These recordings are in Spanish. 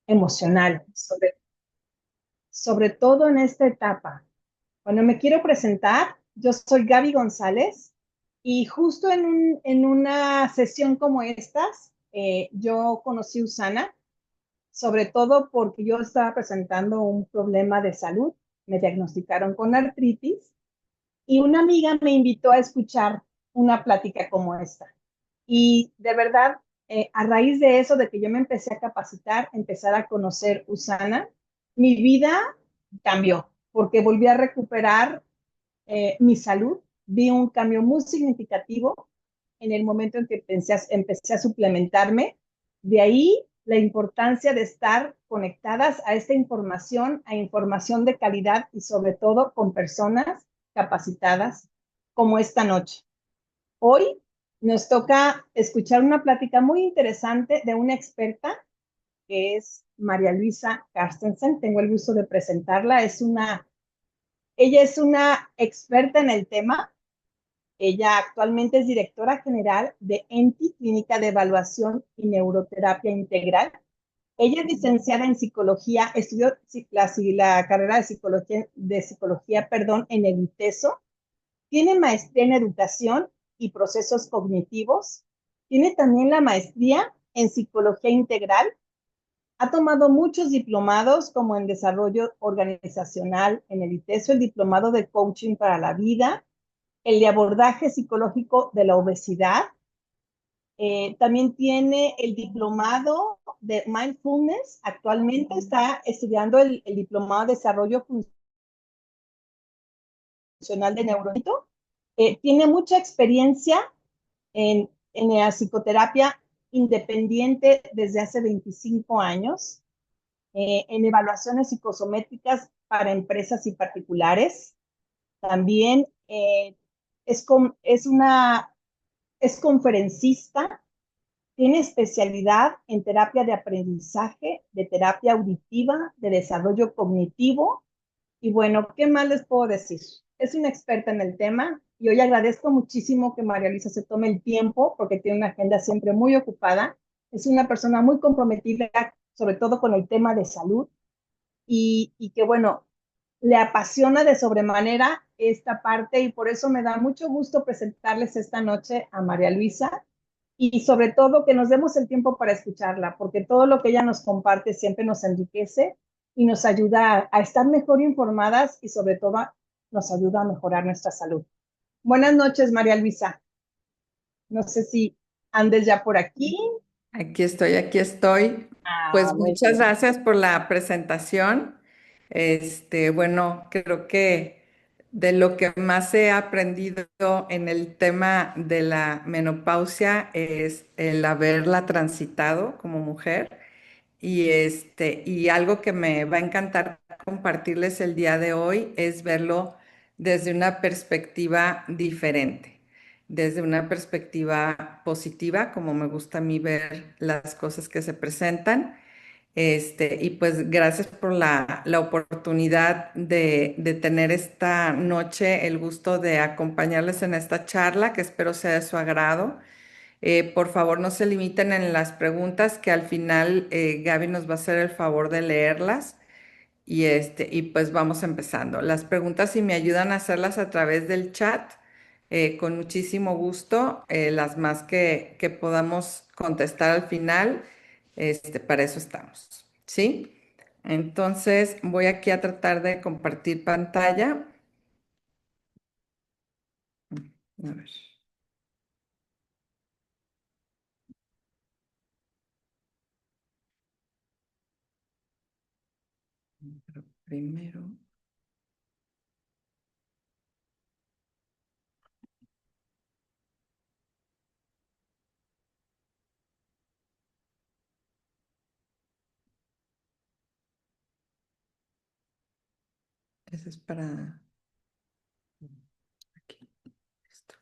emocional, sobre todo en esta etapa. Bueno, me quiero presentar. Yo soy Gaby González y justo en una sesión como estas, yo conocí a Usana, sobre todo porque yo estaba presentando un problema de salud. Me diagnosticaron con artritis y una amiga me invitó a escuchar una plática como esta. Y de verdad, a raíz de eso, de que yo me empecé a capacitar, empezar a conocer Usana, mi vida cambió, porque volví a recuperar mi salud. Vi un cambio muy significativo en el momento en que empecé a suplementarme. De ahí la importancia de estar conectadas a esta información, a información de calidad y sobre todo con personas capacitadas como esta noche. Hoy nos toca escuchar una plática muy interesante de una experta que es María Luisa Carstensen. Tengo el gusto de presentarla. Ella es una experta en el tema. Ella actualmente es directora general de ENTI, Clínica de Evaluación y Neuroterapia Integral. Ella es licenciada en psicología, estudió la carrera de psicología, perdón, en el ITESO. Tiene maestría en educación y procesos cognitivos. Tiene también la maestría en psicología integral. Ha tomado muchos diplomados como en desarrollo organizacional en el ITESO, el diplomado de coaching para la vida, el de abordaje psicológico de la obesidad. También tiene el diplomado de mindfulness. Actualmente está estudiando el diplomado de desarrollo funcional de neurocognición. Tiene mucha experiencia en la psicoterapia independiente desde hace 25 años, en evaluaciones psicosométricas para empresas y particulares. También es conferencista, tiene especialidad en terapia de aprendizaje, de terapia auditiva, de desarrollo cognitivo. Y bueno, ¿qué más les puedo decir? Es una experta en el tema y hoy agradezco muchísimo que María Luisa se tome el tiempo porque tiene una agenda siempre muy ocupada. Es una persona muy comprometida, sobre todo con el tema de salud y que bueno, le apasiona de sobremanera esta parte y por eso me da mucho gusto presentarles esta noche a María Luisa y sobre todo que nos demos el tiempo para escucharla, porque todo lo que ella nos comparte siempre nos enriquece y nos ayuda a estar mejor informadas y sobre todo nos ayuda a mejorar nuestra salud. Buenas noches, María Luisa. No sé si andes ya por aquí. Aquí estoy, aquí estoy. Ah, Pues muy muchas bien. gracias por la presentación. Bueno, creo que de lo que más he aprendido en el tema de la menopausia es el haberla transitado como mujer. Y algo que me va a encantar compartirles el día de hoy es verlo desde una perspectiva diferente, desde una perspectiva positiva, como me gusta a mí ver las cosas que se presentan. Y pues gracias por la oportunidad de tener esta noche el gusto de acompañarles en esta charla, que espero sea de su agrado. Por favor, no se limiten en las preguntas, que al final Gaby nos va a hacer el favor de leerlas y pues vamos empezando. Las preguntas, si me ayudan a hacerlas a través del chat, con muchísimo gusto, las más que podamos contestar al final, para eso estamos, ¿sí? Entonces, voy aquí a tratar de compartir pantalla. A ver, pero primero, ese es para aquí. Listo.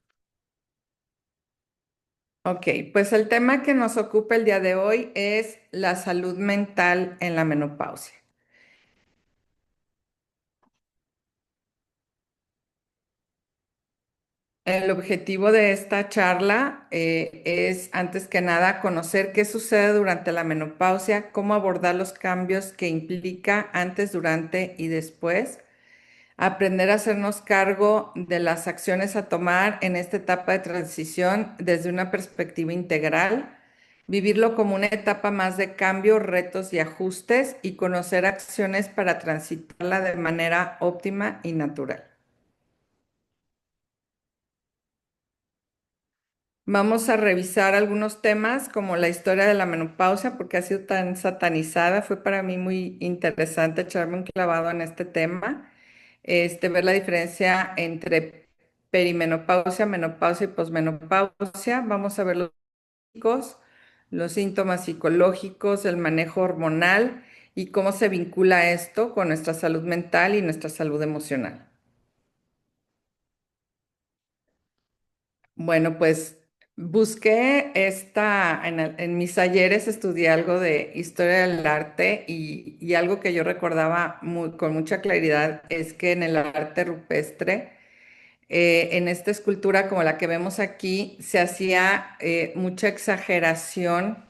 Ok, pues el tema que nos ocupa el día de hoy es la salud mental en la menopausia. El objetivo de esta charla es, antes que nada, conocer qué sucede durante la menopausia, cómo abordar los cambios que implica antes, durante y después, aprender a hacernos cargo de las acciones a tomar en esta etapa de transición desde una perspectiva integral, vivirlo como una etapa más de cambio, retos y ajustes y conocer acciones para transitarla de manera óptima y natural. Vamos a revisar algunos temas como la historia de la menopausia, porque ha sido tan satanizada. Fue para mí muy interesante echarme un clavado en este tema, ver la diferencia entre perimenopausia, menopausia y posmenopausia. Vamos a ver los síntomas psicológicos, el manejo hormonal y cómo se vincula esto con nuestra salud mental y nuestra salud emocional. Bueno, pues busqué en mis talleres estudié algo de historia del arte y algo que yo recordaba con mucha claridad es que en el arte rupestre, en esta escultura como la que vemos aquí, se hacía mucha exageración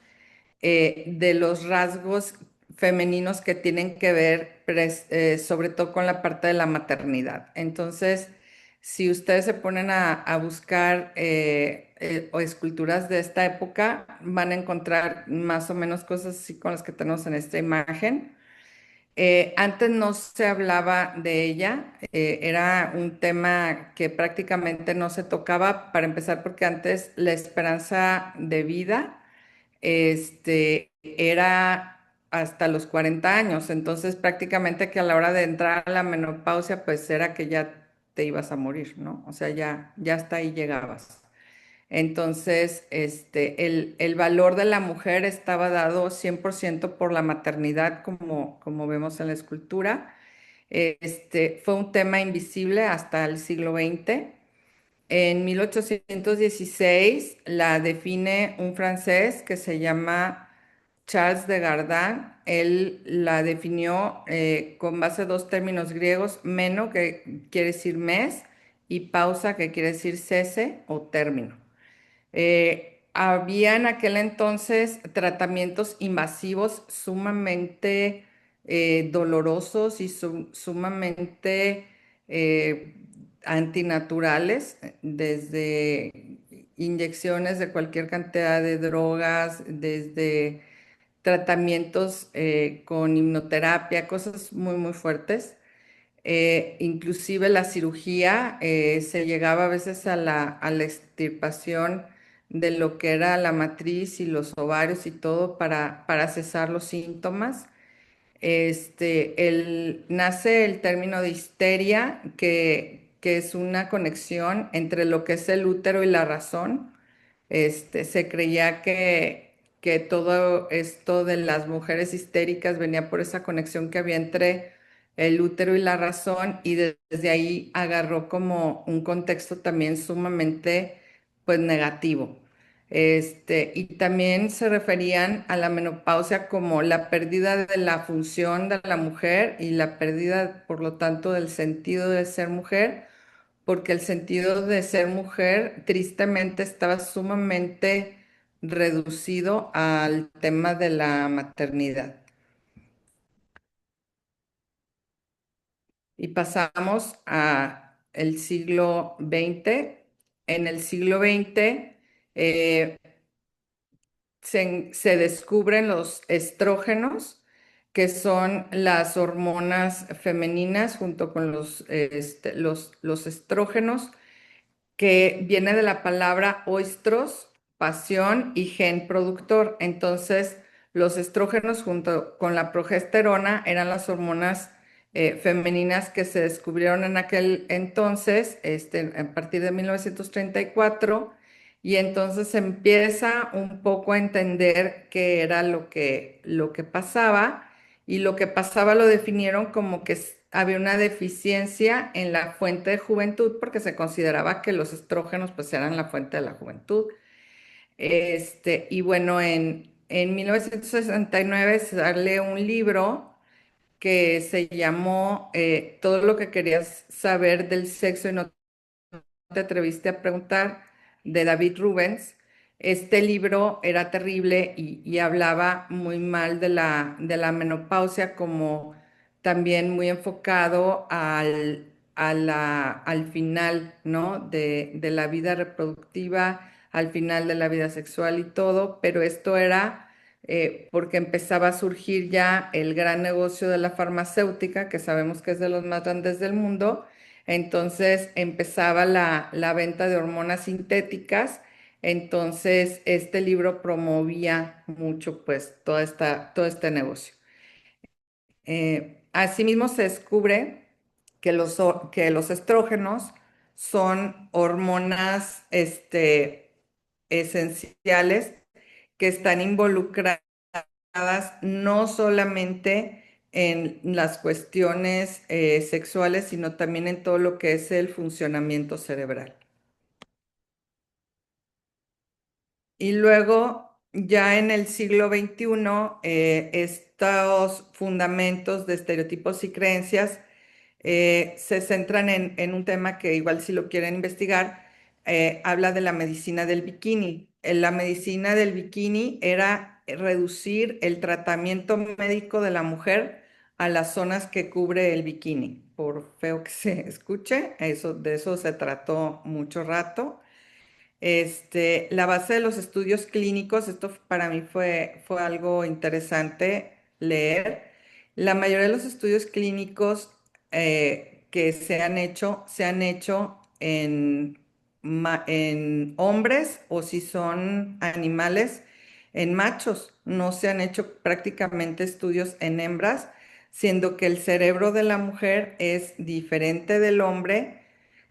de los rasgos femeninos que tienen que ver sobre todo con la parte de la maternidad. Entonces, si ustedes se ponen a buscar o esculturas de esta época, van a encontrar más o menos cosas así con las que tenemos en esta imagen. Antes no se hablaba de ella, era un tema que prácticamente no se tocaba, para empezar, porque antes la esperanza de vida era hasta los 40 años, entonces prácticamente que a la hora de entrar a la menopausia, pues era que ya te ibas a morir, ¿no? O sea, ya hasta ahí llegabas. Entonces, el valor de la mujer estaba dado 100% por la maternidad, como vemos en la escultura. Fue un tema invisible hasta el siglo XX. En 1816 la define un francés que se llama Charles de Gardin. Él la definió con base a dos términos griegos: meno, que quiere decir mes, y pausa, que quiere decir cese o término. Había en aquel entonces tratamientos invasivos sumamente dolorosos y sumamente eh, antinaturales, desde inyecciones de cualquier cantidad de drogas, desde tratamientos con hipnoterapia, cosas muy, muy fuertes. Inclusive la cirugía, se llegaba a veces a la extirpación de lo que era la matriz y los ovarios y todo para cesar los síntomas. Nace el término de histeria, que es una conexión entre lo que es el útero y la razón. Se creía que todo esto de las mujeres histéricas venía por esa conexión que había entre el útero y la razón, y desde ahí agarró como un contexto también sumamente, pues, negativo. Y también se referían a la menopausia como la pérdida de la función de la mujer y la pérdida, por lo tanto, del sentido de ser mujer, porque el sentido de ser mujer tristemente estaba sumamente reducido al tema de la maternidad. Y pasamos a el siglo XX. En el siglo XX eh, se descubren los estrógenos, que son las hormonas femeninas junto con los estrógenos, que viene de la palabra oistros, pasión, y gen productor. Entonces, los estrógenos junto con la progesterona eran las hormonas femeninas que se descubrieron en aquel entonces, a partir de 1934, y entonces se empieza un poco a entender qué era lo que pasaba, y lo que pasaba lo definieron como que había una deficiencia en la fuente de juventud, porque se consideraba que los estrógenos pues eran la fuente de la juventud. Y bueno, en 1969 sale un libro que se llamó Todo lo que querías saber del sexo y no te atreviste a preguntar, de David Rubens. Este libro era terrible y hablaba muy mal de la menopausia, como también muy enfocado al final, ¿no? De la vida reproductiva, al final de la vida sexual y todo, pero esto era porque empezaba a surgir ya el gran negocio de la farmacéutica, que sabemos que es de los más grandes del mundo. Entonces empezaba la venta de hormonas sintéticas. Entonces este libro promovía mucho pues todo este negocio. Asimismo se descubre que que los estrógenos son hormonas esenciales que están involucradas no solamente en las cuestiones sexuales, sino también en todo lo que es el funcionamiento cerebral. Y luego, ya en el siglo XXI, estos fundamentos de estereotipos y creencias se centran en un tema que igual si lo quieren investigar, habla de la medicina del bikini. La medicina del bikini era reducir el tratamiento médico de la mujer a las zonas que cubre el bikini. Por feo que se escuche, de eso se trató mucho rato. La base de los estudios clínicos, esto para mí fue algo interesante leer. La mayoría de los estudios clínicos que se han hecho en hombres o si son animales, en machos. No se han hecho prácticamente estudios en hembras, siendo que el cerebro de la mujer es diferente del hombre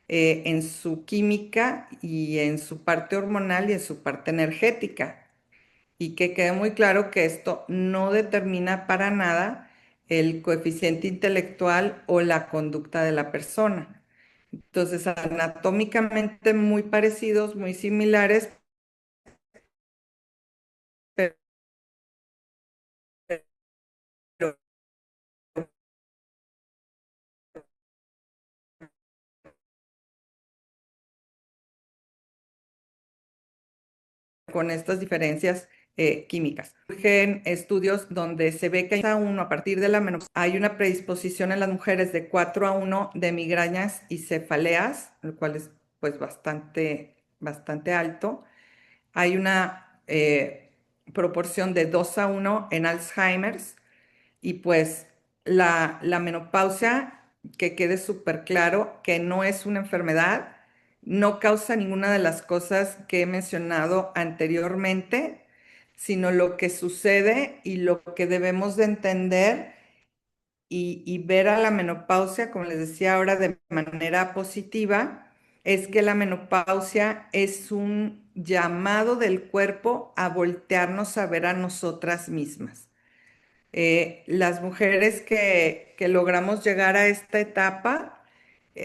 en su química y en su parte hormonal y en su parte energética. Y que quede muy claro que esto no determina para nada el coeficiente intelectual o la conducta de la persona. Entonces, anatómicamente muy parecidos, muy similares, pero con estas diferencias químicas. Surgen estudios donde se ve que a partir de la menopausia hay una predisposición en las mujeres de 4:1 de migrañas y cefaleas, el cual es pues bastante alto. Hay una proporción de 2:1 en Alzheimer's y pues la menopausia, que quede súper claro que no es una enfermedad, no causa ninguna de las cosas que he mencionado anteriormente, sino lo que sucede y lo que debemos de entender y ver a la menopausia, como les decía ahora, de manera positiva, es que la menopausia es un llamado del cuerpo a voltearnos a ver a nosotras mismas. Las mujeres que logramos llegar a esta etapa,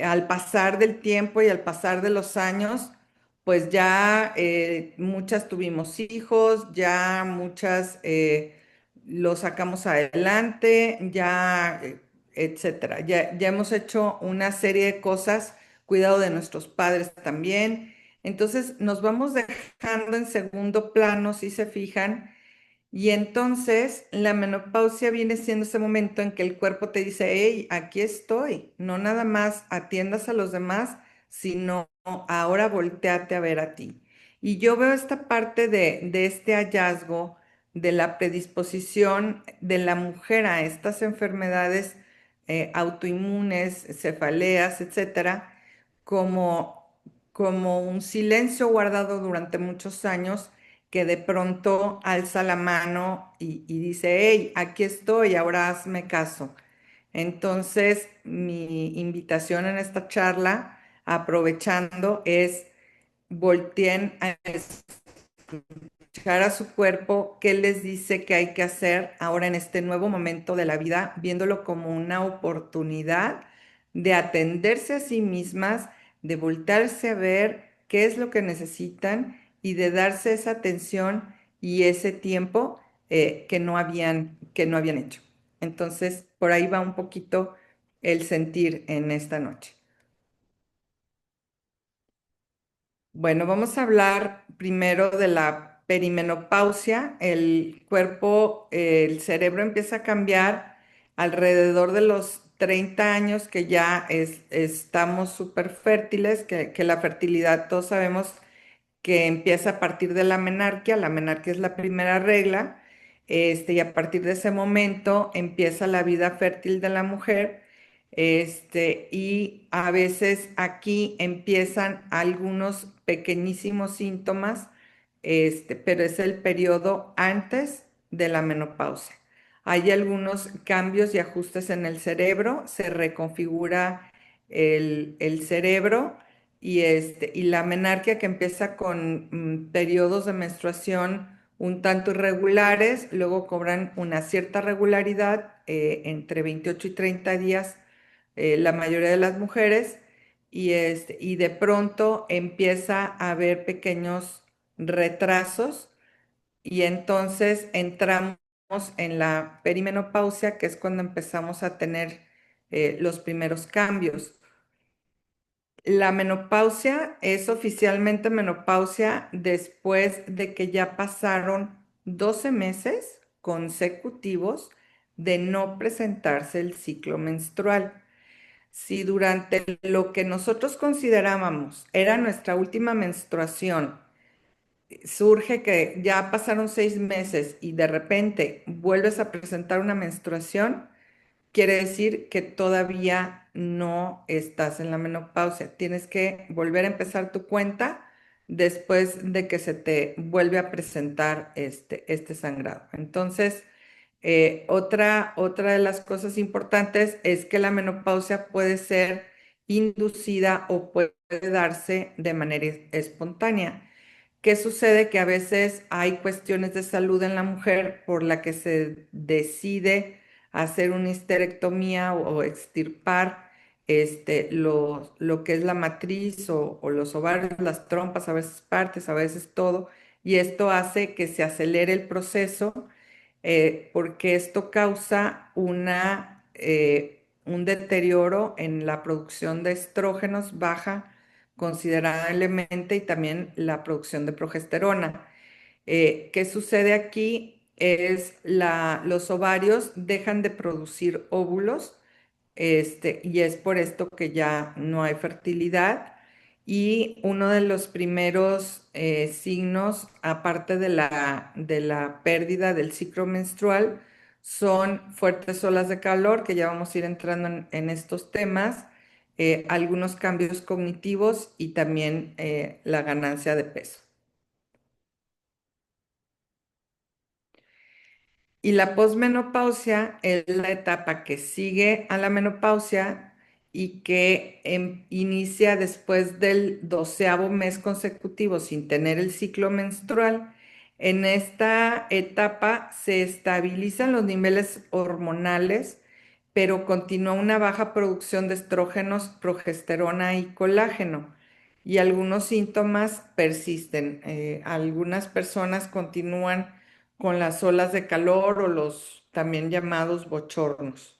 al pasar del tiempo y al pasar de los años, pues ya muchas tuvimos hijos, ya muchas lo sacamos adelante, ya, etcétera. Ya hemos hecho una serie de cosas, cuidado de nuestros padres también. Entonces nos vamos dejando en segundo plano, si se fijan, y entonces la menopausia viene siendo ese momento en que el cuerpo te dice, hey, aquí estoy, no nada más atiendas a los demás, sino ahora volteate a ver a ti. Y yo veo esta parte de este hallazgo de la predisposición de la mujer a estas enfermedades autoinmunes, cefaleas, etcétera, como, como un silencio guardado durante muchos años que de pronto alza la mano y dice, hey, aquí estoy, ahora hazme caso. Entonces, mi invitación en esta charla, aprovechando, es volteen a escuchar a su cuerpo, qué les dice que hay que hacer ahora en este nuevo momento de la vida, viéndolo como una oportunidad de atenderse a sí mismas, de voltarse a ver qué es lo que necesitan y de darse esa atención y ese tiempo que no habían hecho. Entonces, por ahí va un poquito el sentir en esta noche. Bueno, vamos a hablar primero de la perimenopausia. El cuerpo, el cerebro empieza a cambiar alrededor de los 30 años, que ya estamos súper fértiles, que la fertilidad todos sabemos que empieza a partir de la menarquia es la primera regla, y a partir de ese momento empieza la vida fértil de la mujer, y a veces aquí empiezan algunos pequeñísimos síntomas, pero es el periodo antes de la menopausia. Hay algunos cambios y ajustes en el cerebro, se reconfigura el cerebro y la menarquia que empieza con periodos de menstruación un tanto irregulares, luego cobran una cierta regularidad entre 28 y 30 días la mayoría de las mujeres y de pronto empieza a haber pequeños retrasos y entonces entramos en la perimenopausia, que es cuando empezamos a tener los primeros cambios. La menopausia es oficialmente menopausia después de que ya pasaron 12 meses consecutivos de no presentarse el ciclo menstrual. Si durante lo que nosotros considerábamos era nuestra última menstruación, surge que ya pasaron 6 meses y de repente vuelves a presentar una menstruación, quiere decir que todavía no estás en la menopausia. Tienes que volver a empezar tu cuenta después de que se te vuelve a presentar este sangrado. Entonces, otra de las cosas importantes es que la menopausia puede ser inducida o puede darse de manera espontánea. ¿Qué sucede? Que a veces hay cuestiones de salud en la mujer por la que se decide hacer una histerectomía o extirpar lo que es la matriz o los ovarios, las trompas, a veces partes, a veces todo, y esto hace que se acelere el proceso porque esto causa un deterioro en la producción de estrógenos, baja considerablemente y también la producción de progesterona. ¿Qué sucede aquí? Los ovarios dejan de producir óvulos, y es por esto que ya no hay fertilidad. Y uno de los primeros signos, aparte de la pérdida del ciclo menstrual, son fuertes olas de calor, que ya vamos a ir entrando en estos temas, algunos cambios cognitivos y también la ganancia de peso. Y la posmenopausia es la etapa que sigue a la menopausia y que inicia después del 12.º mes consecutivo sin tener el ciclo menstrual. En esta etapa se estabilizan los niveles hormonales, pero continúa una baja producción de estrógenos, progesterona y colágeno. Y algunos síntomas persisten. Algunas personas continúan con las olas de calor o los también llamados bochornos.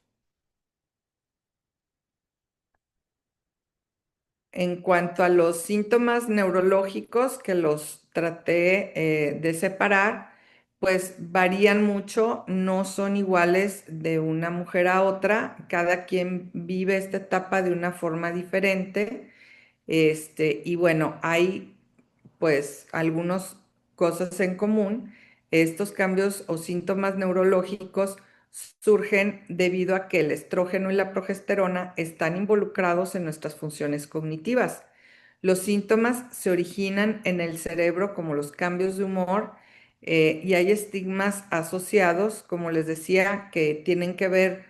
En cuanto a los síntomas neurológicos que los traté de separar, pues varían mucho, no son iguales de una mujer a otra, cada quien vive esta etapa de una forma diferente. Y bueno, hay pues algunas cosas en común. Estos cambios o síntomas neurológicos surgen debido a que el estrógeno y la progesterona están involucrados en nuestras funciones cognitivas. Los síntomas se originan en el cerebro como los cambios de humor, y hay estigmas asociados, como les decía, que tienen que ver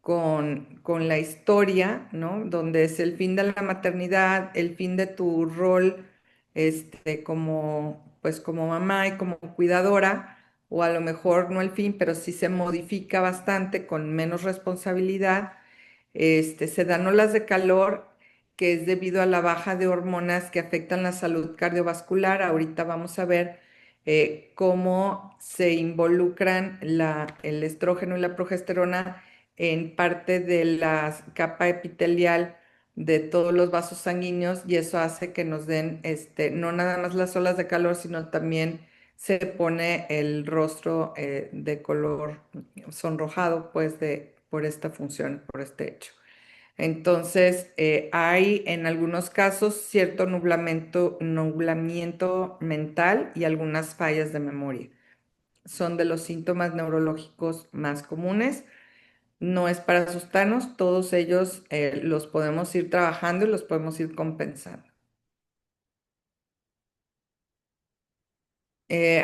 con la historia, ¿no? Donde es el fin de la maternidad, el fin de tu rol pues como mamá y como cuidadora, o a lo mejor no el fin, pero sí se modifica bastante con menos responsabilidad. Se dan olas de calor que es debido a la baja de hormonas que afectan la salud cardiovascular. Ahorita vamos a ver cómo se involucran el estrógeno y la progesterona en parte de la capa epitelial de todos los vasos sanguíneos y eso hace que nos den, no nada más las olas de calor, sino también se pone el rostro de color sonrojado, pues, por esta función, por este hecho. Entonces, hay en algunos casos cierto nublamiento mental y algunas fallas de memoria. Son de los síntomas neurológicos más comunes. No es para asustarnos, todos ellos los podemos ir trabajando y los podemos ir compensando.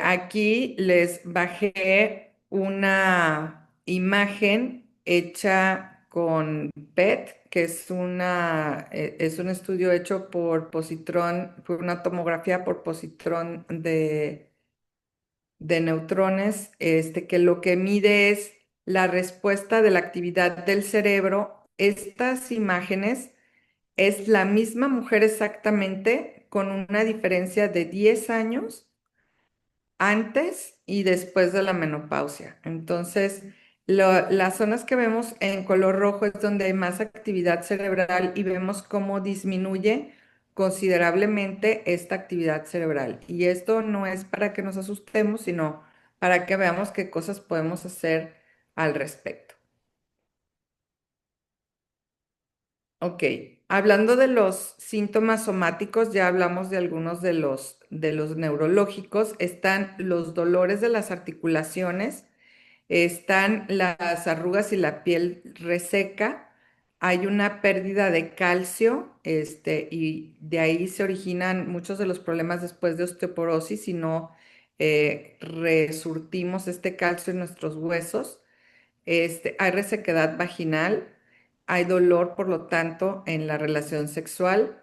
Aquí les bajé una imagen hecha con PET, que es un estudio hecho por positrón, por una tomografía por positrón de neutrones, que lo que mide es la respuesta de la actividad del cerebro. Estas imágenes es la misma mujer exactamente, con una diferencia de 10 años antes y después de la menopausia. Entonces, las zonas que vemos en color rojo es donde hay más actividad cerebral y vemos cómo disminuye considerablemente esta actividad cerebral. Y esto no es para que nos asustemos, sino para que veamos qué cosas podemos hacer al respecto. Ok, hablando de los síntomas somáticos, ya hablamos de algunos de los neurológicos. Están los dolores de las articulaciones, están las arrugas y la piel reseca, hay una pérdida de calcio, y de ahí se originan muchos de los problemas después de osteoporosis si no resurtimos este calcio en nuestros huesos. Hay resequedad vaginal, hay dolor, por lo tanto, en la relación sexual,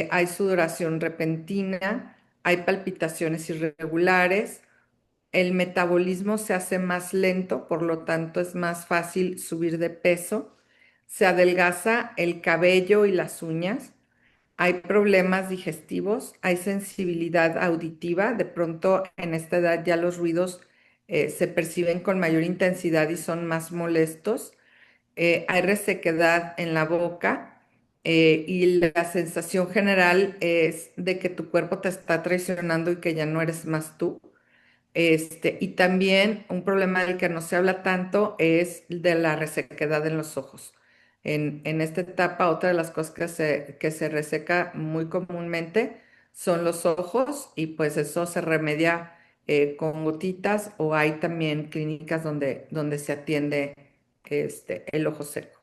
hay sudoración repentina, hay palpitaciones irregulares, el metabolismo se hace más lento, por lo tanto es más fácil subir de peso, se adelgaza el cabello y las uñas, hay problemas digestivos, hay sensibilidad auditiva, de pronto en esta edad ya los ruidos se perciben con mayor intensidad y son más molestos, hay resequedad en la boca, y la sensación general es de que tu cuerpo te está traicionando y que ya no eres más tú. Y también un problema del que no se habla tanto es de la resequedad en los ojos. En esta etapa, otra de las cosas que se reseca muy comúnmente son los ojos y pues eso se remedia con gotitas o hay también clínicas donde se atiende el ojo seco.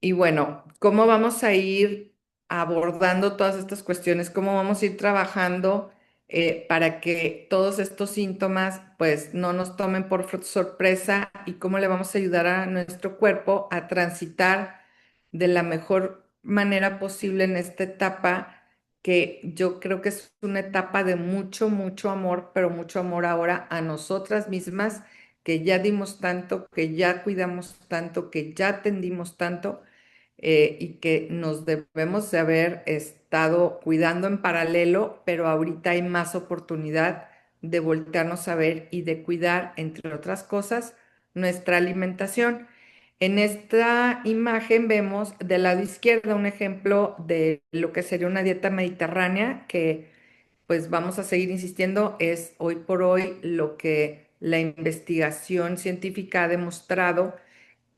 Y bueno, ¿cómo vamos a ir abordando todas estas cuestiones? ¿Cómo vamos a ir trabajando para que todos estos síntomas pues no nos tomen por sorpresa y cómo le vamos a ayudar a nuestro cuerpo a transitar de la mejor manera posible en esta etapa que yo creo que es una etapa de mucho, mucho amor, pero mucho amor ahora a nosotras mismas, que ya dimos tanto, que ya cuidamos tanto, que ya atendimos tanto, y que nos debemos de haber estado cuidando en paralelo, pero ahorita hay más oportunidad de voltearnos a ver y de cuidar, entre otras cosas, nuestra alimentación. En esta imagen vemos del lado izquierdo un ejemplo de lo que sería una dieta mediterránea, que pues vamos a seguir insistiendo, es hoy por hoy lo que la investigación científica ha demostrado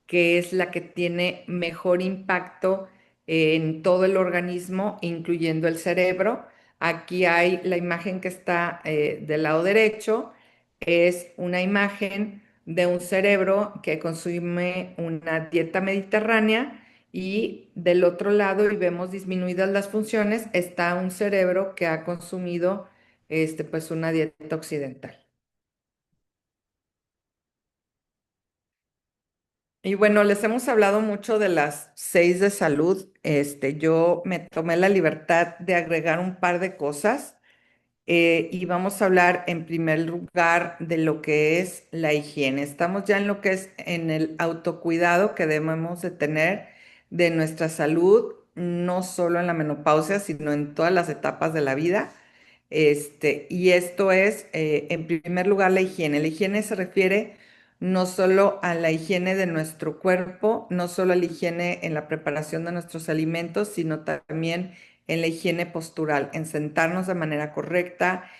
que es la que tiene mejor impacto en todo el organismo, incluyendo el cerebro. Aquí hay la imagen que está del lado derecho, es una imagen de un cerebro que consume una dieta mediterránea y del otro lado, y vemos disminuidas las funciones, está un cerebro que ha consumido pues una dieta occidental. Y bueno, les hemos hablado mucho de las 6 de salud. Yo me tomé la libertad de agregar un par de cosas, y vamos a hablar en primer lugar de lo que es la higiene. Estamos ya en lo que es en el autocuidado que debemos de tener de nuestra salud, no solo en la menopausia, sino en todas las etapas de la vida. Y esto es, en primer lugar, la higiene. La higiene se refiere no solo a la higiene de nuestro cuerpo, no solo a la higiene en la preparación de nuestros alimentos, sino también en la higiene postural, en sentarnos de manera correcta,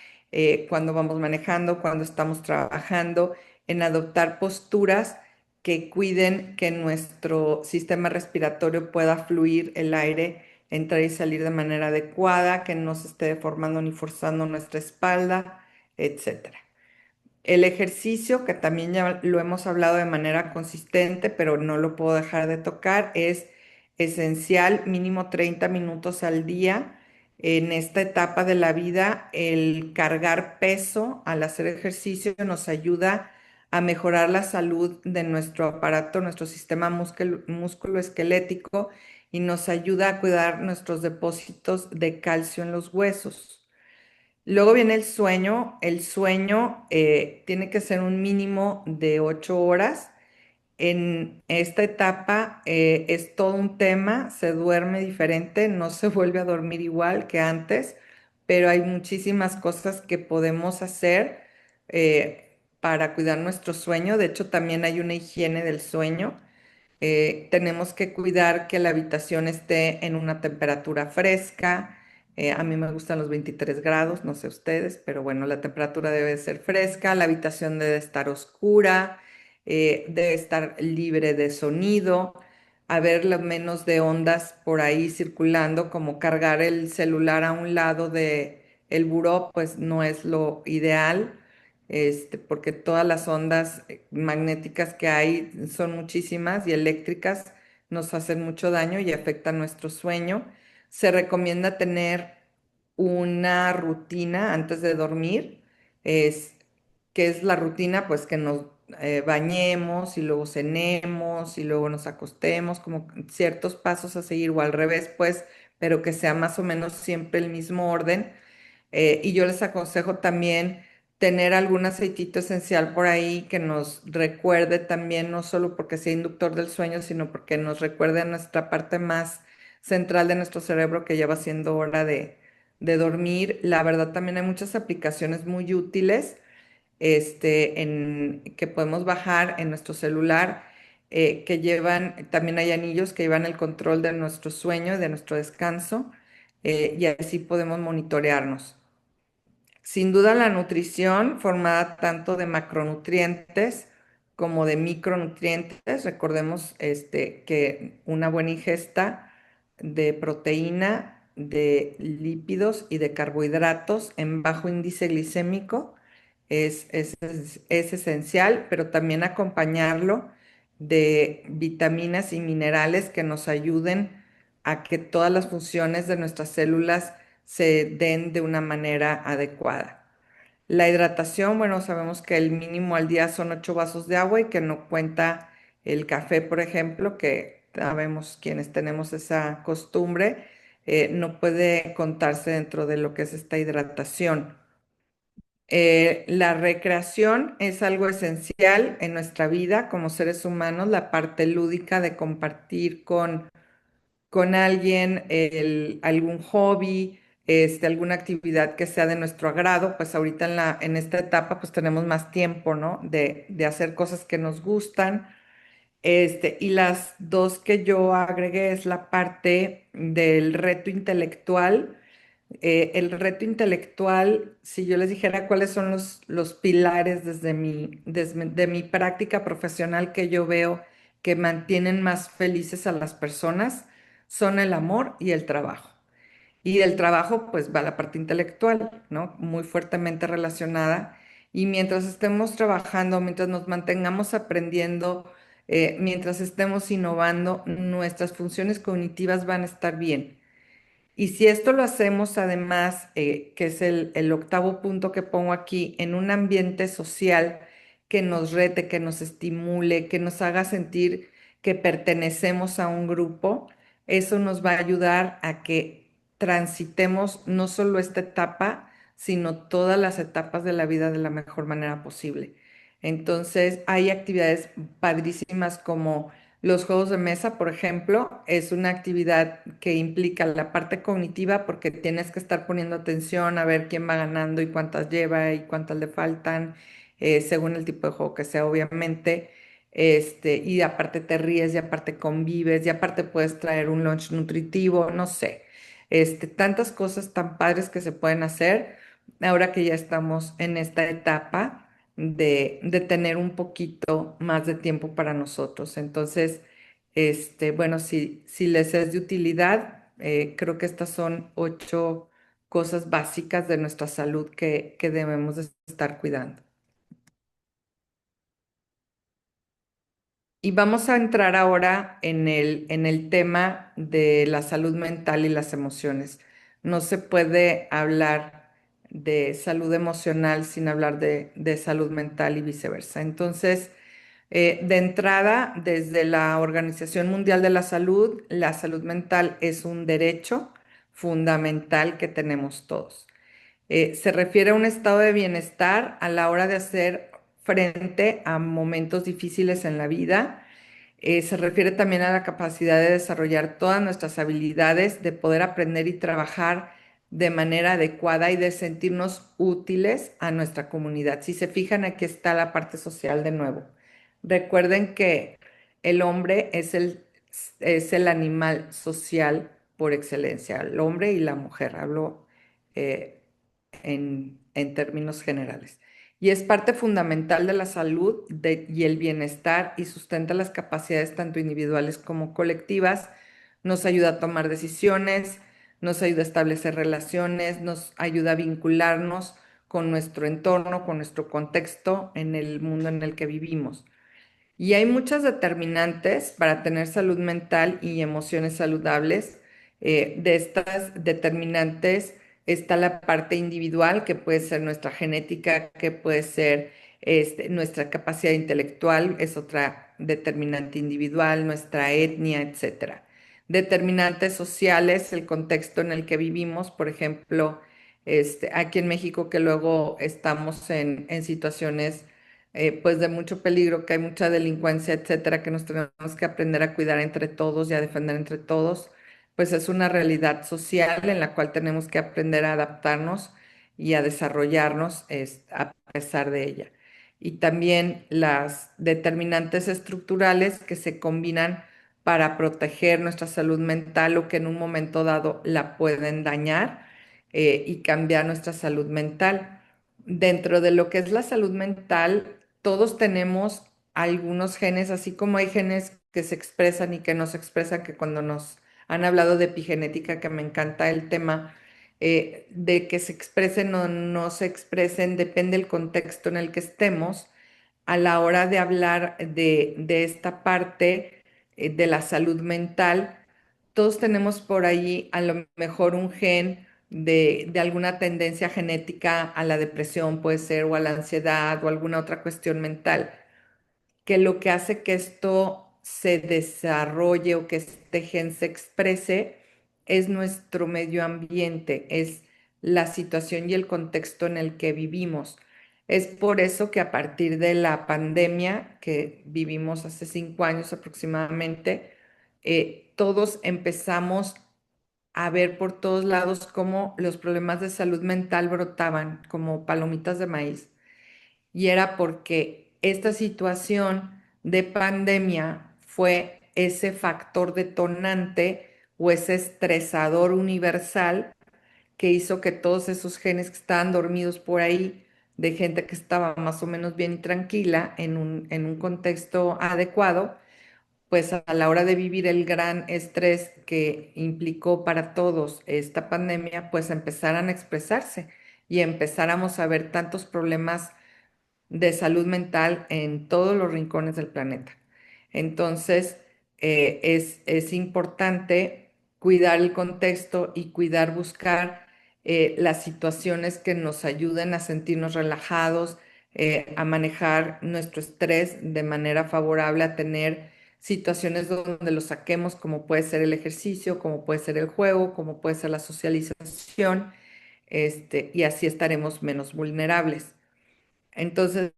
cuando vamos manejando, cuando estamos trabajando, en adoptar posturas que cuiden que nuestro sistema respiratorio pueda fluir el aire, entrar y salir de manera adecuada, que no se esté deformando ni forzando nuestra espalda, etcétera. El ejercicio, que también ya lo hemos hablado de manera consistente, pero no lo puedo dejar de tocar, es esencial, mínimo 30 minutos al día. En esta etapa de la vida, el cargar peso al hacer ejercicio nos ayuda a mejorar la salud de nuestro aparato, nuestro sistema músculo-esquelético y nos ayuda a cuidar nuestros depósitos de calcio en los huesos. Luego viene el sueño. El sueño tiene que ser un mínimo de 8 horas. En esta etapa es todo un tema, se duerme diferente, no se vuelve a dormir igual que antes, pero hay muchísimas cosas que podemos hacer para cuidar nuestro sueño. De hecho, también hay una higiene del sueño. Tenemos que cuidar que la habitación esté en una temperatura fresca. A mí me gustan los 23 grados, no sé ustedes, pero bueno, la temperatura debe ser fresca, la habitación debe estar oscura, debe estar libre de sonido, haber lo menos de ondas por ahí circulando, como cargar el celular a un lado de el buró, pues no es lo ideal, porque todas las ondas magnéticas que hay son muchísimas y eléctricas nos hacen mucho daño y afectan nuestro sueño. Se recomienda tener una rutina antes de dormir. Es, ¿Qué es la rutina? Pues que nos bañemos y luego cenemos y luego nos acostemos, como ciertos pasos a seguir o al revés, pues, pero que sea más o menos siempre el mismo orden. Y yo les aconsejo también tener algún aceitito esencial por ahí que nos recuerde también, no solo porque sea inductor del sueño, sino porque nos recuerde a nuestra parte más central de nuestro cerebro que ya va siendo hora de dormir. La verdad también hay muchas aplicaciones muy útiles que podemos bajar en nuestro celular, que llevan, también hay anillos que llevan el control de nuestro sueño y de nuestro descanso, y así podemos monitorearnos. Sin duda la nutrición, formada tanto de macronutrientes como de micronutrientes. Recordemos que una buena ingesta de proteína, de lípidos y de carbohidratos en bajo índice glicémico es esencial, pero también acompañarlo de vitaminas y minerales que nos ayuden a que todas las funciones de nuestras células se den de una manera adecuada. La hidratación, bueno, sabemos que el mínimo al día son 8 vasos de agua y que no cuenta el café, por ejemplo, que sabemos quienes tenemos esa costumbre, no puede contarse dentro de lo que es esta hidratación. La recreación es algo esencial en nuestra vida como seres humanos, la parte lúdica de compartir con alguien, algún hobby, alguna actividad que sea de nuestro agrado, pues ahorita en esta etapa pues tenemos más tiempo, ¿no? De hacer cosas que nos gustan. Y las dos que yo agregué es la parte del reto intelectual. El reto intelectual, si yo les dijera cuáles son los pilares desde mi práctica profesional que yo veo que mantienen más felices a las personas, son el amor y el trabajo. Y del trabajo, pues va la parte intelectual, ¿no? Muy fuertemente relacionada. Y mientras estemos trabajando, mientras nos mantengamos aprendiendo, mientras estemos innovando, nuestras funciones cognitivas van a estar bien. Y si esto lo hacemos además, que es el octavo punto que pongo aquí, en un ambiente social que nos rete, que nos estimule, que nos haga sentir que pertenecemos a un grupo, eso nos va a ayudar a que transitemos no solo esta etapa, sino todas las etapas de la vida de la mejor manera posible. Entonces, hay actividades padrísimas como los juegos de mesa, por ejemplo, es una actividad que implica la parte cognitiva porque tienes que estar poniendo atención a ver quién va ganando y cuántas lleva y cuántas le faltan. según el tipo de juego que sea, obviamente. Y aparte te ríes, y aparte convives, y aparte puedes traer un lunch nutritivo, no sé. Tantas cosas tan padres que se pueden hacer ahora que ya estamos en esta etapa de tener un poquito más de tiempo para nosotros. Entonces, bueno, si les es de utilidad, creo que estas son 8 cosas básicas de nuestra salud que debemos de estar cuidando. Y vamos a entrar ahora en el tema de la salud mental y las emociones. No se puede hablar de salud emocional sin hablar de salud mental y viceversa. Entonces, de entrada, desde la Organización Mundial de la salud mental es un derecho fundamental que tenemos todos. Se refiere a un estado de bienestar a la hora de hacer frente a momentos difíciles en la vida. Se refiere también a la capacidad de desarrollar todas nuestras habilidades, de poder aprender y trabajar de manera adecuada y de sentirnos útiles a nuestra comunidad. Si se fijan, aquí está la parte social de nuevo. Recuerden que el hombre es el animal social por excelencia, el hombre y la mujer, hablo eh, en términos generales. Y es parte fundamental de la salud y el bienestar y sustenta las capacidades tanto individuales como colectivas. Nos ayuda a tomar decisiones, nos ayuda a establecer relaciones, nos ayuda a vincularnos con nuestro entorno, con nuestro contexto en el mundo en el que vivimos. Y hay muchas determinantes para tener salud mental y emociones saludables. De estas determinantes está la parte individual, que puede ser nuestra genética, que puede ser nuestra capacidad intelectual, es otra determinante individual, nuestra etnia, etcétera. Determinantes sociales, el contexto en el que vivimos, por ejemplo, aquí en México, que luego estamos en situaciones pues de mucho peligro, que hay mucha delincuencia, etcétera, que nos tenemos que aprender a cuidar entre todos y a defender entre todos, pues es una realidad social en la cual tenemos que aprender a adaptarnos y a desarrollarnos a pesar de ella. Y también las determinantes estructurales que se combinan para proteger nuestra salud mental o que en un momento dado la pueden dañar y cambiar nuestra salud mental. Dentro de lo que es la salud mental, todos tenemos algunos genes, así como hay genes que se expresan y que no se expresan, que cuando nos han hablado de epigenética, que me encanta el tema, de que se expresen o no se expresen, depende del contexto en el que estemos. A la hora de hablar de esta parte de la salud mental, todos tenemos por ahí a lo mejor un gen de alguna tendencia genética a la depresión, puede ser, o a la ansiedad o alguna otra cuestión mental, que lo que hace que esto se desarrolle o que este gen se exprese es nuestro medio ambiente, es la situación y el contexto en el que vivimos. Es por eso que a partir de la pandemia que vivimos hace 5 años aproximadamente, todos empezamos a ver por todos lados cómo los problemas de salud mental brotaban como palomitas de maíz. Y era porque esta situación de pandemia fue ese factor detonante o ese estresador universal que hizo que todos esos genes que estaban dormidos por ahí, de gente que estaba más o menos bien y tranquila en un contexto adecuado, pues a la hora de vivir el gran estrés que implicó para todos esta pandemia, pues empezaran a expresarse y empezáramos a ver tantos problemas de salud mental en todos los rincones del planeta. Entonces, es importante cuidar el contexto y buscar las situaciones que nos ayuden a sentirnos relajados, a manejar nuestro estrés de manera favorable, a tener situaciones donde lo saquemos, como puede ser el ejercicio, como puede ser el juego, como puede ser la socialización, y así estaremos menos vulnerables. Entonces,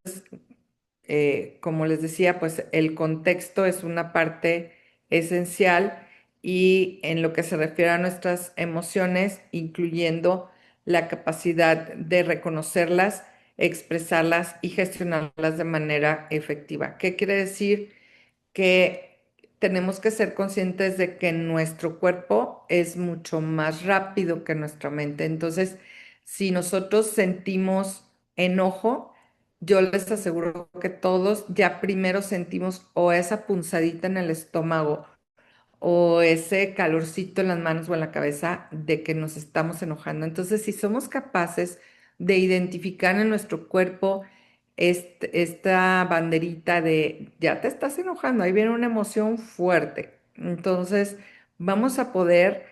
como les decía, pues el contexto es una parte esencial y en lo que se refiere a nuestras emociones, incluyendo la capacidad de reconocerlas, expresarlas y gestionarlas de manera efectiva. ¿Qué quiere decir? Que tenemos que ser conscientes de que nuestro cuerpo es mucho más rápido que nuestra mente. Entonces, si nosotros sentimos enojo, yo les aseguro que todos ya primero sentimos o esa punzadita en el estómago o ese calorcito en las manos o en la cabeza de que nos estamos enojando. Entonces, si somos capaces de identificar en nuestro cuerpo esta banderita de ya te estás enojando, ahí viene una emoción fuerte. Entonces, vamos a poder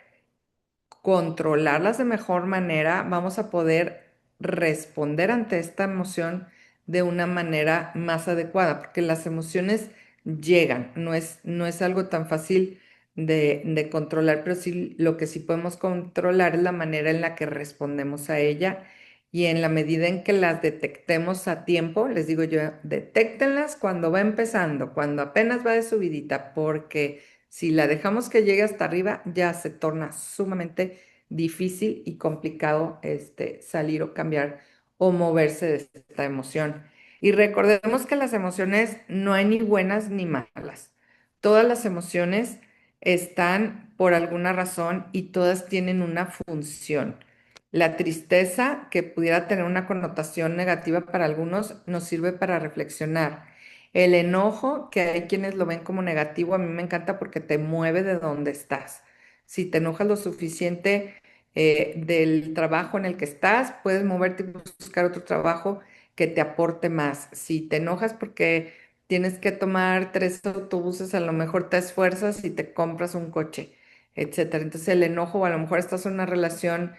controlarlas de mejor manera, vamos a poder responder ante esta emoción de una manera más adecuada, porque las emociones llegan, no es algo tan fácil de controlar, pero sí lo que sí podemos controlar es la manera en la que respondemos a ella y en la medida en que las detectemos a tiempo, les digo yo, detéctenlas cuando va empezando, cuando apenas va de subidita, porque si la dejamos que llegue hasta arriba, ya se torna sumamente difícil y complicado salir o cambiar o moverse de esta emoción. Y recordemos que las emociones no hay ni buenas ni malas. Todas las emociones están por alguna razón y todas tienen una función. La tristeza, que pudiera tener una connotación negativa para algunos, nos sirve para reflexionar. El enojo, que hay quienes lo ven como negativo, a mí me encanta porque te mueve de donde estás. Si te enojas lo suficiente del trabajo en el que estás, puedes moverte y buscar otro trabajo que te aporte más. Si te enojas porque tienes que tomar 3 autobuses, a lo mejor te esfuerzas y te compras un coche, etcétera. Entonces el enojo, o a lo mejor estás en una relación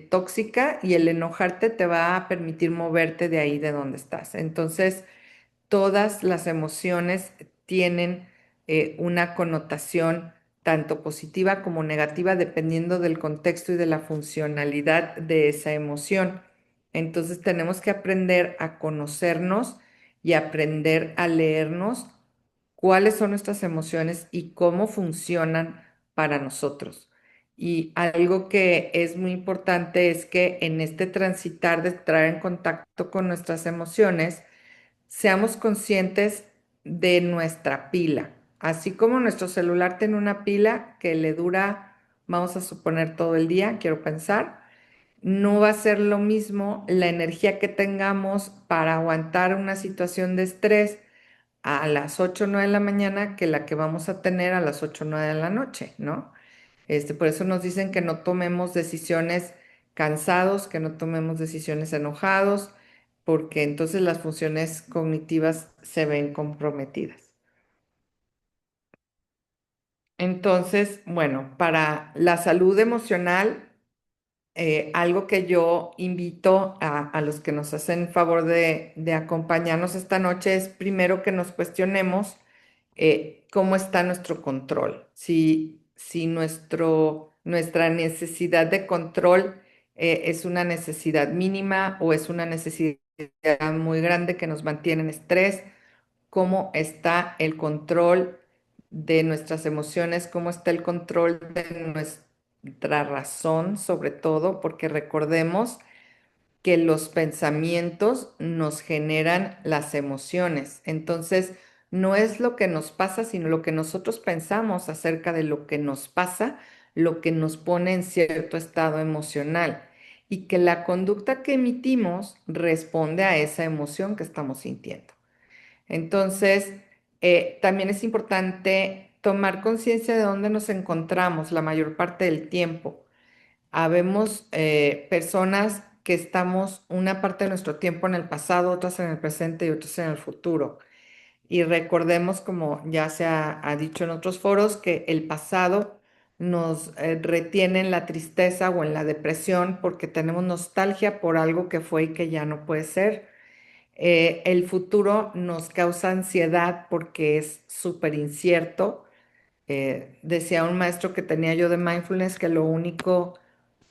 tóxica y el enojarte te va a permitir moverte de ahí de donde estás. Entonces, todas las emociones tienen una connotación tanto positiva como negativa dependiendo del contexto y de la funcionalidad de esa emoción. Entonces tenemos que aprender a conocernos y aprender a leernos cuáles son nuestras emociones y cómo funcionan para nosotros. Y algo que es muy importante es que en este transitar de traer en contacto con nuestras emociones, seamos conscientes de nuestra pila. Así como nuestro celular tiene una pila que le dura, vamos a suponer, todo el día, quiero pensar, no va a ser lo mismo la energía que tengamos para aguantar una situación de estrés a las 8 o 9 de la mañana que la que vamos a tener a las 8 o 9 de la noche, ¿no? Por eso nos dicen que no tomemos decisiones cansados, que no tomemos decisiones enojados, porque entonces las funciones cognitivas se ven comprometidas. Entonces, bueno, para la salud emocional, algo que yo invito a los que nos hacen favor de acompañarnos esta noche es primero que nos cuestionemos cómo está nuestro control. Si nuestra necesidad de control es una necesidad mínima o es una necesidad muy grande que nos mantiene en estrés, cómo está el control de nuestras emociones, cómo está el control de nuestra razón, sobre todo, porque recordemos que los pensamientos nos generan las emociones. Entonces, no es lo que nos pasa, sino lo que nosotros pensamos acerca de lo que nos pasa, lo que nos pone en cierto estado emocional. Y que la conducta que emitimos responde a esa emoción que estamos sintiendo. Entonces, también es importante tomar conciencia de dónde nos encontramos la mayor parte del tiempo. Habemos personas que estamos una parte de nuestro tiempo en el pasado, otras en el presente y otras en el futuro. Y recordemos, como ya se ha dicho en otros foros, que el pasado nos retiene en la tristeza o en la depresión porque tenemos nostalgia por algo que fue y que ya no puede ser. El futuro nos causa ansiedad porque es súper incierto. Decía un maestro que tenía yo de mindfulness que lo único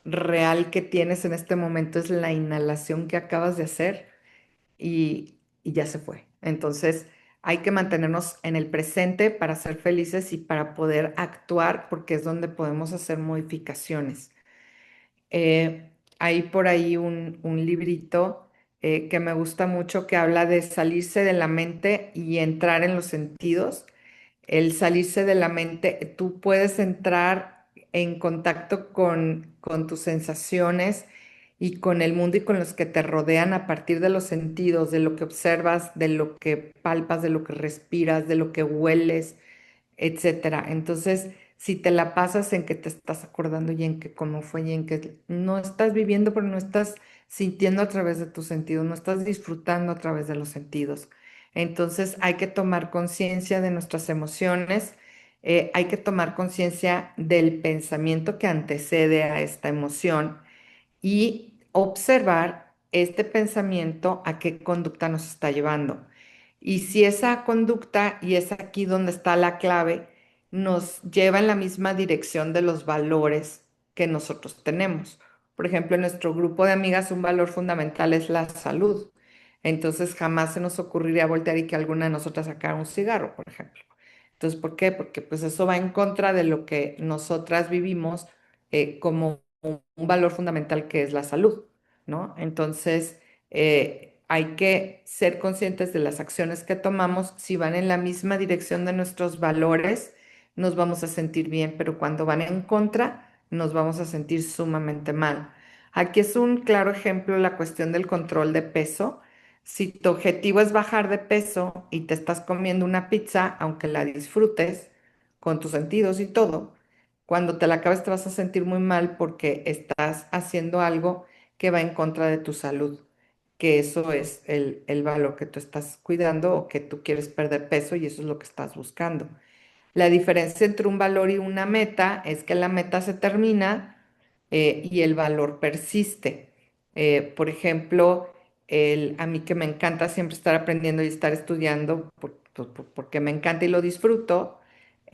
real que tienes en este momento es la inhalación que acabas de hacer y ya se fue. Entonces hay que mantenernos en el presente para ser felices y para poder actuar porque es donde podemos hacer modificaciones. Hay por ahí un librito que me gusta mucho, que habla de salirse de la mente y entrar en los sentidos. El salirse de la mente, tú puedes entrar en contacto con tus sensaciones y con el mundo y con los que te rodean a partir de los sentidos, de lo que observas, de lo que palpas, de lo que respiras, de lo que hueles, etcétera. Entonces, si te la pasas en que te estás acordando y en que cómo fue y en que no estás viviendo, pero no estás sintiendo a través de tus sentidos, no estás disfrutando a través de los sentidos. Entonces, hay que tomar conciencia de nuestras emociones, hay que tomar conciencia del pensamiento que antecede a esta emoción y observar este pensamiento a qué conducta nos está llevando. Y si esa conducta, y es aquí donde está la clave, nos lleva en la misma dirección de los valores que nosotros tenemos. Por ejemplo, en nuestro grupo de amigas un valor fundamental es la salud. Entonces jamás se nos ocurriría voltear y que alguna de nosotras sacara un cigarro, por ejemplo. Entonces, ¿por qué? Porque pues eso va en contra de lo que nosotras vivimos como un valor fundamental que es la salud, ¿no? Entonces, hay que ser conscientes de las acciones que tomamos. Si van en la misma dirección de nuestros valores, nos vamos a sentir bien, pero cuando van en contra, nos vamos a sentir sumamente mal. Aquí es un claro ejemplo la cuestión del control de peso. Si tu objetivo es bajar de peso y te estás comiendo una pizza, aunque la disfrutes con tus sentidos y todo, cuando te la acabes te vas a sentir muy mal porque estás haciendo algo que va en contra de tu salud, que eso es el valor que tú estás cuidando o que tú quieres perder peso y eso es lo que estás buscando. La diferencia entre un valor y una meta es que la meta se termina y el valor persiste. Por ejemplo, a mí que me encanta siempre estar aprendiendo y estar estudiando porque me encanta y lo disfruto,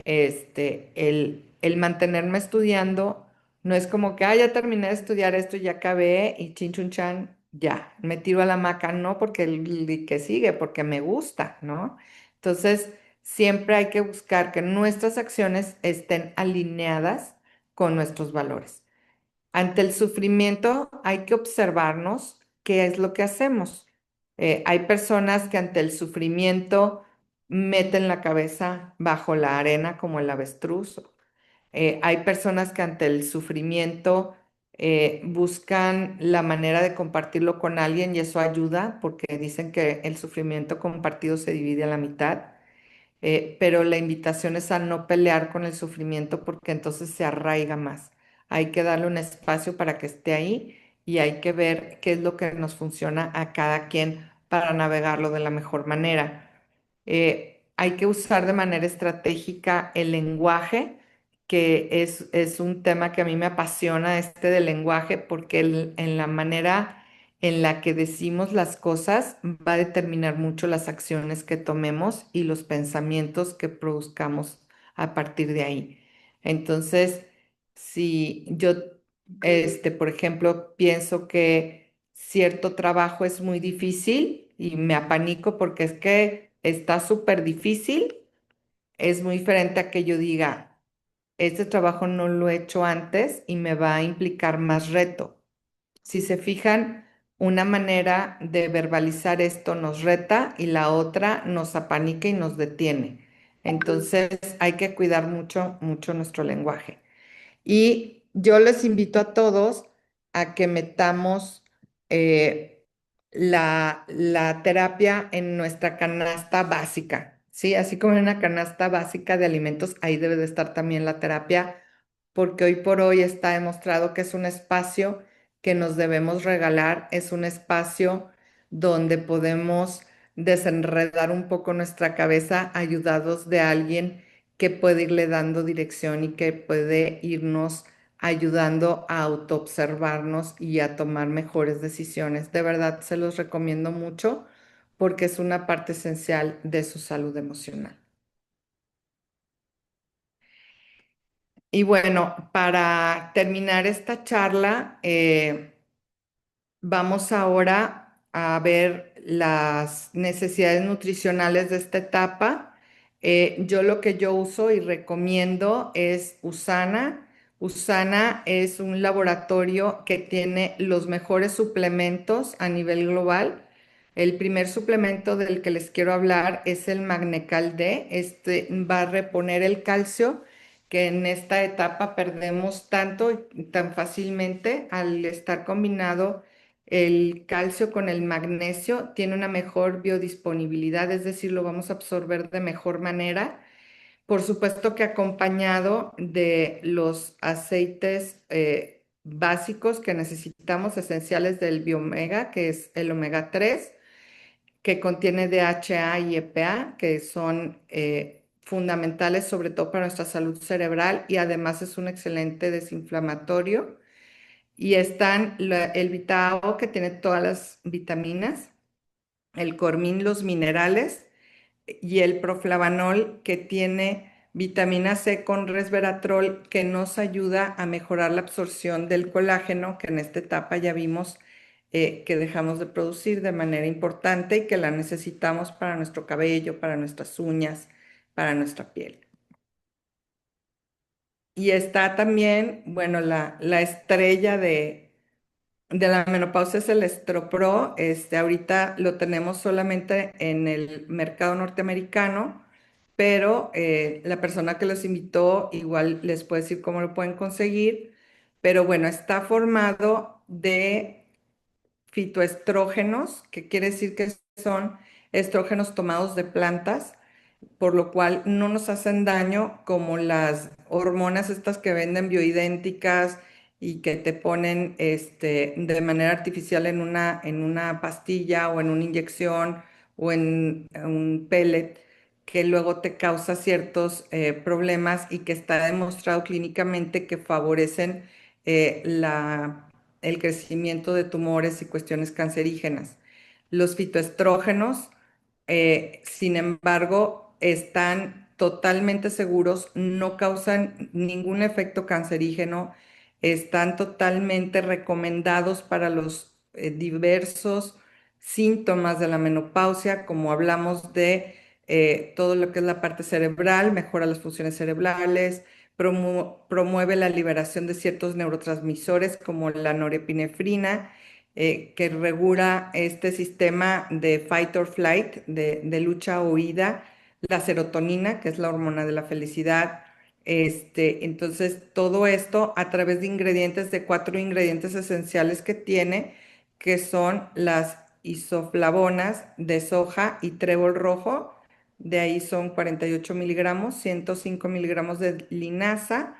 el mantenerme estudiando no es como que, ya terminé de estudiar esto, ya acabé y chin chun chan, ya, me tiro a la hamaca, no porque el que sigue, porque me gusta, ¿no? Entonces, siempre hay que buscar que nuestras acciones estén alineadas con nuestros valores. Ante el sufrimiento hay que observarnos qué es lo que hacemos. Hay personas que ante el sufrimiento meten la cabeza bajo la arena como el avestruz. Hay personas que ante el sufrimiento buscan la manera de compartirlo con alguien y eso ayuda porque dicen que el sufrimiento compartido se divide a la mitad. Pero la invitación es a no pelear con el sufrimiento porque entonces se arraiga más. Hay que darle un espacio para que esté ahí y hay que ver qué es lo que nos funciona a cada quien para navegarlo de la mejor manera. Hay que usar de manera estratégica el lenguaje, que es un tema que a mí me apasiona, este del lenguaje, porque en la manera en la que decimos las cosas va a determinar mucho las acciones que tomemos y los pensamientos que produzcamos a partir de ahí. Entonces, si yo, por ejemplo, pienso que cierto trabajo es muy difícil y me apanico porque es que está súper difícil, es muy diferente a que yo diga, este trabajo no lo he hecho antes y me va a implicar más reto. Si se fijan, una manera de verbalizar esto nos reta y la otra nos apanica y nos detiene. Entonces hay que cuidar mucho, mucho nuestro lenguaje. Y yo les invito a todos a que metamos la terapia en nuestra canasta básica, ¿sí? Así como en una canasta básica de alimentos, ahí debe de estar también la terapia, porque hoy por hoy está demostrado que es un espacio que nos debemos regalar, es un espacio donde podemos desenredar un poco nuestra cabeza ayudados de alguien que puede irle dando dirección y que puede irnos ayudando a autoobservarnos y a tomar mejores decisiones. De verdad, se los recomiendo mucho porque es una parte esencial de su salud emocional. Y bueno, para terminar esta charla, vamos ahora a ver las necesidades nutricionales de esta etapa. Yo lo que yo uso y recomiendo es Usana USANA es un laboratorio que tiene los mejores suplementos a nivel global. El primer suplemento del que les quiero hablar es el Magnecal D. Este va a reponer el calcio que en esta etapa perdemos tanto y tan fácilmente al estar combinado el calcio con el magnesio. Tiene una mejor biodisponibilidad, es decir, lo vamos a absorber de mejor manera. Por supuesto que acompañado de los aceites básicos que necesitamos, esenciales del biomega, que es el omega 3 que contiene DHA y EPA, que son fundamentales sobre todo para nuestra salud cerebral y además es un excelente desinflamatorio. Y están el Vitao, que tiene todas las vitaminas, el Cormin, los minerales, y el proflavanol, que tiene vitamina C con resveratrol, que nos ayuda a mejorar la absorción del colágeno, que en esta etapa ya vimos que dejamos de producir de manera importante y que la necesitamos para nuestro cabello, para nuestras uñas, para nuestra piel. Y está también, bueno, la estrella de la menopausia es el Estropro. Ahorita lo tenemos solamente en el mercado norteamericano, pero la persona que los invitó igual les puede decir cómo lo pueden conseguir. Pero bueno, está formado de fitoestrógenos, que quiere decir que son estrógenos tomados de plantas, por lo cual no nos hacen daño como las hormonas estas que venden bioidénticas y que te ponen de manera artificial en una pastilla o en una inyección o en un pellet que luego te causa ciertos problemas y que está demostrado clínicamente que favorecen el crecimiento de tumores y cuestiones cancerígenas. Los fitoestrógenos sin embargo, están totalmente seguros, no causan ningún efecto cancerígeno, están totalmente recomendados para los diversos síntomas de la menopausia, como hablamos de todo lo que es la parte cerebral, mejora las funciones cerebrales, promueve la liberación de ciertos neurotransmisores como la norepinefrina, que regula este sistema de fight or flight, de lucha o huida, la serotonina, que es la hormona de la felicidad. Entonces, todo esto a través de ingredientes, de 4 ingredientes esenciales que tiene, que son las isoflavonas de soja y trébol rojo. De ahí son 48 miligramos, 105 miligramos de linaza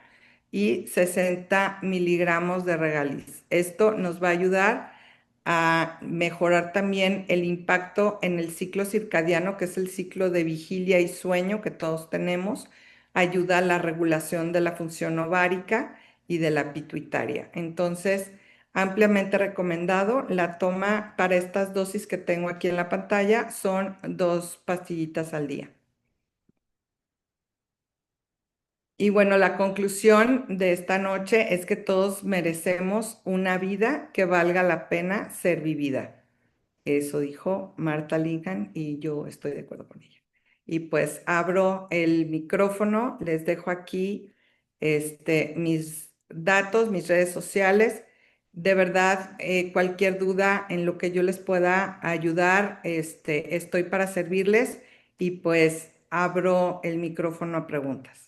y 60 miligramos de regaliz. Esto nos va a ayudar a mejorar también el impacto en el ciclo circadiano, que es el ciclo de vigilia y sueño que todos tenemos, ayuda a la regulación de la función ovárica y de la pituitaria. Entonces, ampliamente recomendado. La toma para estas dosis que tengo aquí en la pantalla son 2 pastillitas al día. Y bueno, la conclusión de esta noche es que todos merecemos una vida que valga la pena ser vivida. Eso dijo Marta Lingan y yo estoy de acuerdo con ella. Y pues abro el micrófono, les dejo aquí mis datos, mis redes sociales. De verdad, cualquier duda en lo que yo les pueda ayudar, estoy para servirles y pues abro el micrófono a preguntas.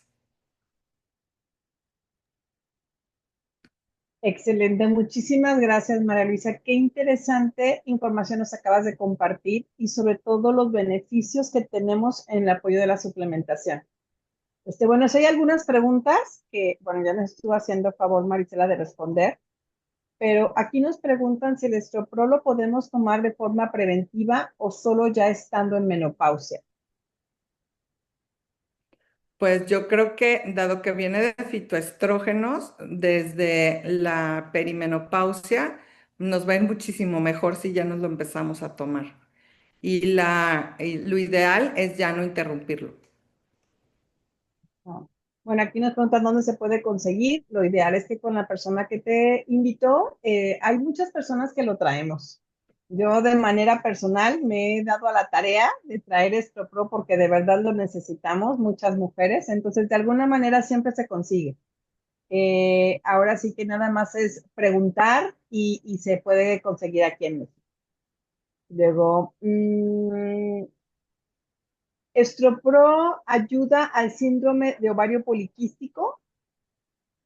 Excelente, muchísimas gracias, María Luisa. Qué interesante información nos acabas de compartir y sobre todo los beneficios que tenemos en el apoyo de la suplementación. Bueno, si hay algunas preguntas que, bueno, ya nos estuvo haciendo favor Marisela de responder, pero aquí nos preguntan si el estropro lo podemos tomar de forma preventiva o solo ya estando en menopausia. Pues yo creo que, dado que viene de fitoestrógenos, desde la perimenopausia, nos va a ir muchísimo mejor si ya nos lo empezamos a tomar. Y lo ideal es ya no interrumpirlo. No. Bueno, aquí nos preguntan dónde se puede conseguir. Lo ideal es que con la persona que te invitó, hay muchas personas que lo traemos. Yo de manera personal me he dado a la tarea de traer Estropro porque de verdad lo necesitamos muchas mujeres, entonces de alguna manera siempre se consigue. Ahora sí que nada más es preguntar y se puede conseguir aquí en México. Luego, Estropro ayuda al síndrome de ovario poliquístico.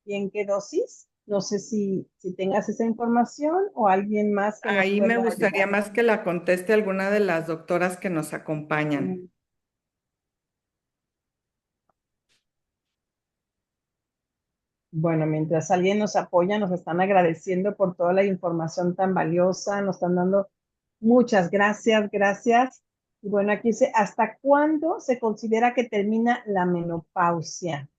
¿Y en qué dosis? No sé si tengas esa información o alguien más que nos Ahí pueda me gustaría ayudar. más que la conteste alguna de las doctoras que nos acompañan. Mm, Bueno, mientras alguien nos apoya, nos están agradeciendo por toda la información tan valiosa, nos están dando muchas gracias, gracias. Y bueno, aquí dice, ¿hasta cuándo se considera que termina la menopausia?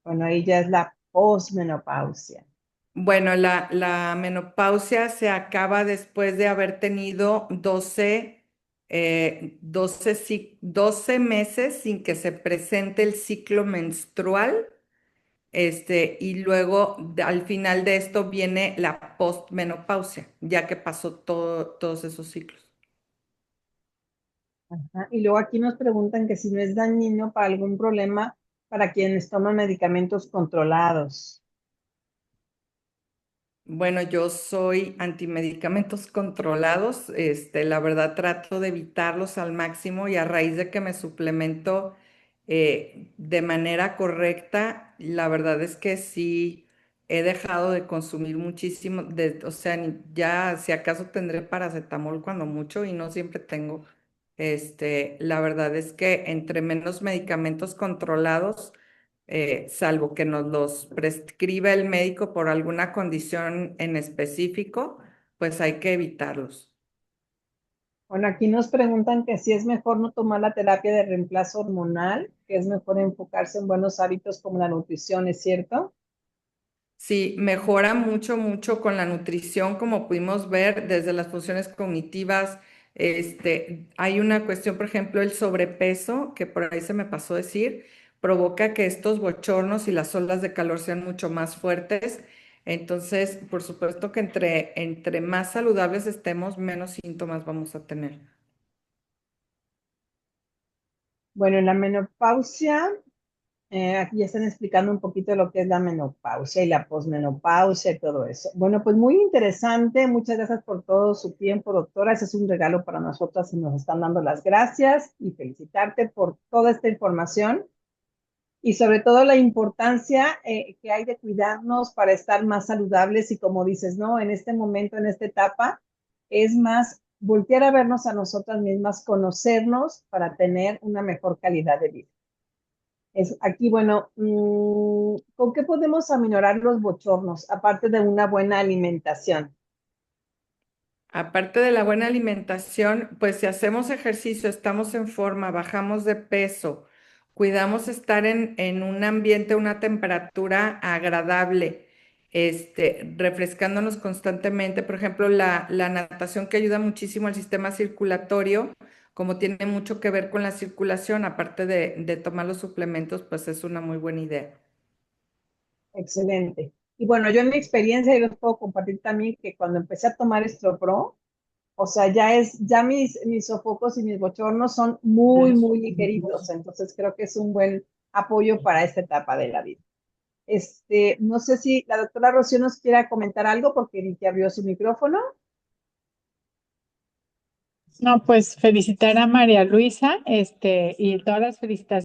Bueno, ahí ya es la posmenopausia. Bueno, la menopausia se acaba después de haber tenido 12 meses sin que se presente el ciclo menstrual. Y luego al final de esto viene la postmenopausia, ya que pasó todos esos ciclos. Ajá. Y luego aquí nos preguntan que si no es dañino para algún problema para quienes toman medicamentos controlados. Bueno, yo soy antimedicamentos controlados. La verdad trato de evitarlos al máximo y a raíz de que me suplemento de manera correcta, la verdad es que sí he dejado de consumir muchísimo, o sea, ya si acaso tendré paracetamol cuando mucho y no siempre tengo. La verdad es que entre menos medicamentos controlados, salvo que nos los prescriba el médico por alguna condición en específico, pues hay que evitarlos. Bueno, aquí nos preguntan que si es mejor no tomar la terapia de reemplazo hormonal, que es mejor enfocarse en buenos hábitos como la nutrición, ¿es cierto? Sí, mejora mucho, mucho con la nutrición, como pudimos ver desde las funciones cognitivas. Hay una cuestión, por ejemplo, el sobrepeso, que por ahí se me pasó decir, provoca que estos bochornos y las olas de calor sean mucho más fuertes. Entonces, por supuesto que entre más saludables estemos, menos síntomas vamos a tener. Bueno, en la menopausia, aquí ya están explicando un poquito lo que es la menopausia y la posmenopausia y todo eso. Bueno, pues muy interesante. Muchas gracias por todo su tiempo, doctora. Ese es un regalo para nosotras y nos están dando las gracias y felicitarte por toda esta información y sobre todo la importancia que hay de cuidarnos para estar más saludables y como dices, ¿no? En este momento, en esta etapa, es más voltear a vernos a nosotras mismas, conocernos para tener una mejor calidad de vida. Es aquí, bueno, ¿con qué podemos aminorar los bochornos, aparte de una buena alimentación? Aparte de la buena alimentación, pues si hacemos ejercicio, estamos en forma, bajamos de peso, cuidamos estar en un ambiente, una temperatura agradable, refrescándonos constantemente. Por ejemplo, la natación que ayuda muchísimo al sistema circulatorio, como tiene mucho que ver con la circulación, aparte de tomar los suplementos, pues es una muy buena idea. Excelente. Y bueno, yo en mi experiencia, y los puedo compartir también, que cuando empecé a tomar Estropro, o sea, ya mis sofocos y mis bochornos son muy, muy ligeritos. Entonces creo que es un buen apoyo para esta etapa de la vida. No sé si la doctora Rocío nos quiera comentar algo porque vi que abrió su micrófono. No, pues felicitar a María Luisa, y todas las felicitaciones